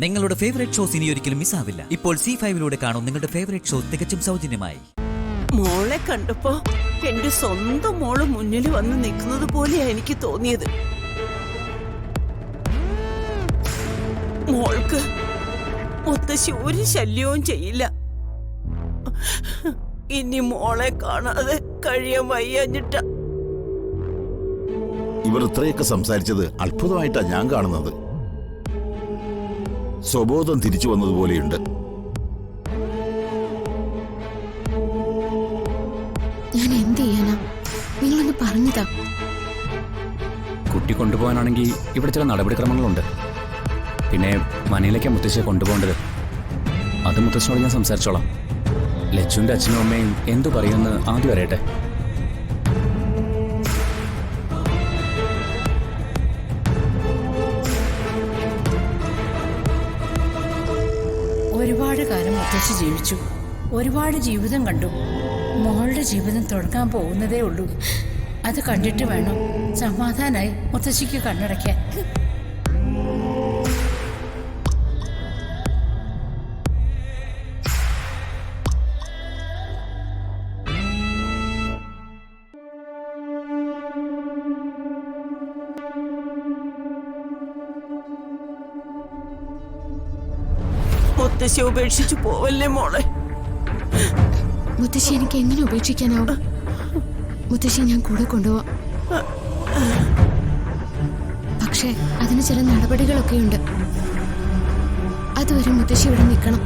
നിങ്ങളുടെ favourite shows ഇനി ഒരിക്കലും മിസ്സാവില്ല. ഇപ്പോൾ C5 കാണും നിങ്ങളുടെ ഫേവറേറ്റ് ഷോ തികച്ചും സൗജന്യമായി. മോളെ കണ്ടപ്പോ എന്റെ സ്വന്തം മോള് മുന്നിൽ വന്ന് നിൽക്കുന്നത് പോലെയാ എനിക്ക് തോന്നിയത്. മോൾക്ക് മുത്തശ്ശി ഒരു ശല്യവും ചെയ്യില്ല. ഇനി മോളെ കാണാതെ കഴിയാൻ വയ്യാഞ്ഞിട്ട. ഇവർ ഇത്രയൊക്കെ സംസാരിച്ചത് അത്ഭുതമായിട്ടാ ഞാൻ കാണുന്നത്. സ്വബോധം തിരിച്ചു വന്നതുപോലെയുണ്ട്. ഞാൻ എന്ത് ചെയ്യാനാ? നിങ്ങളൊന്ന് പറഞ്ഞതാ. കുട്ടി കൊണ്ടുപോകാനാണെങ്കിൽ ഇവിടെ ചില നടപടിക്രമങ്ങളുണ്ട്. പിന്നെ മനയിലേക്ക് മുത്തശ്ശിയെ കൊണ്ടുപോകേണ്ടത് അത് മുത്തശ്ശനോട് ഞാൻ സംസാരിച്ചോളാം. ലച്ചുവിന്റെ അച്ഛനും അമ്മയും എന്തു പറയുമെന്ന് ആദ്യം അറിയട്ടെ. ഒരുപാട് കാലം മുത്തശ്ശി ജീവിച്ചു, ഒരുപാട് ജീവിതം കണ്ടു. മോളുടെ ജീവിതം തുടങ്ങാൻ പോകുന്നതേ ഉള്ളൂ. അത് കണ്ടിട്ട് വേണം സമാധാനായി മുത്തശ്ശിക്ക് കണ്ണടയ്ക്കാൻ. മുത്തശ്ശി ഉപേക്ഷിച്ചു പോവല്ലേ മോളെ. മുത്തശ്ശി എനിക്ക് എങ്ങനെ ഉപേക്ഷിക്കാനാവും? മുത്തശ്ശി ഞാൻ കൂടെ കൊണ്ടുപോവാം. പക്ഷേ അതിന് ചില നടപടികളൊക്കെയുണ്ട്. അതുവരെ മുത്തശ്ശി ഇവിടെ നിൽക്കണം.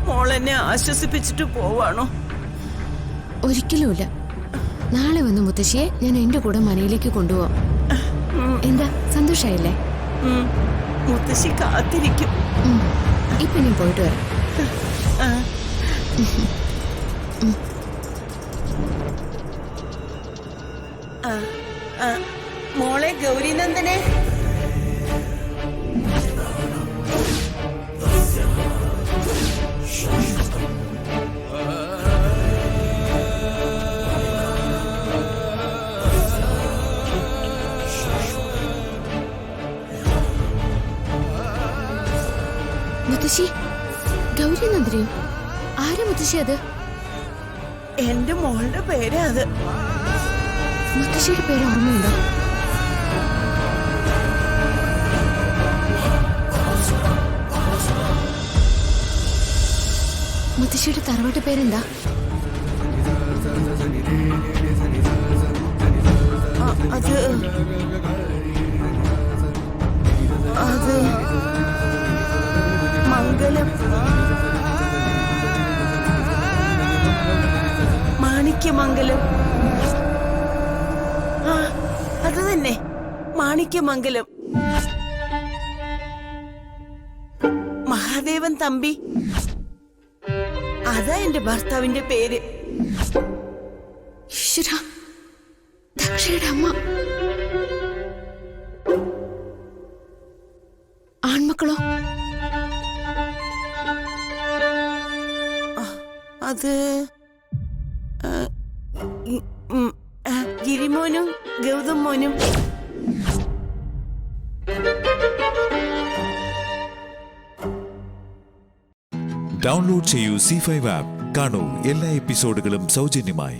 മോളെന്നെ ആശ്വസിപ്പിച്ചിട്ട് പോവാണോ? ഒരിക്കലുമില്ല. നാളെ വന്ന് മുത്തശ്ശിയെ ഞാൻ എന്റെ കൂടെ മനയിലേക്ക് കൊണ്ടുപോവാം. എന്താ, സന്തോഷായില്ലേ? മുത്തശ്ശി കാത്തിരിക്കും. ഇപ്പൊ ഞാൻ പോയിട്ട് വരാം. മോളെ ഗൗരിനന്ദനെ, മുത്തശ്ശി, ഗൗരിനന്ദനെയോ? ആരാ മുത്തശ്ശി അത്? എന്റെ മോളുടെ പേരാ അത്. മുത്തശ്ശിയുടെ പേര് ഓർമ്മയുണ്ടോ? മുത്തശ്ശിയുടെ തറവാട്ട് പേരെന്താ? അത് അത് മംഗലം, മാണിക്യമംഗലം. അത് തന്നെ, മാണിക്യമംഗലം. മഹാദേവൻ തമ്പി, അതാ എന്റെ ഭർത്താവിന്റെ പേര്. ഈശ്വരാ, ദക്ഷയുടെ അമ്മ. ആൺമക്കളോ? അത് ഗിരിമോനും ഗൗതം മോനും. ഡൗൺലോഡ് ചെയ്യൂ C5 ആപ്പ്. കാണൂ എല്ലാ എപ്പിസോഡുകളും സൗജന്യമായി.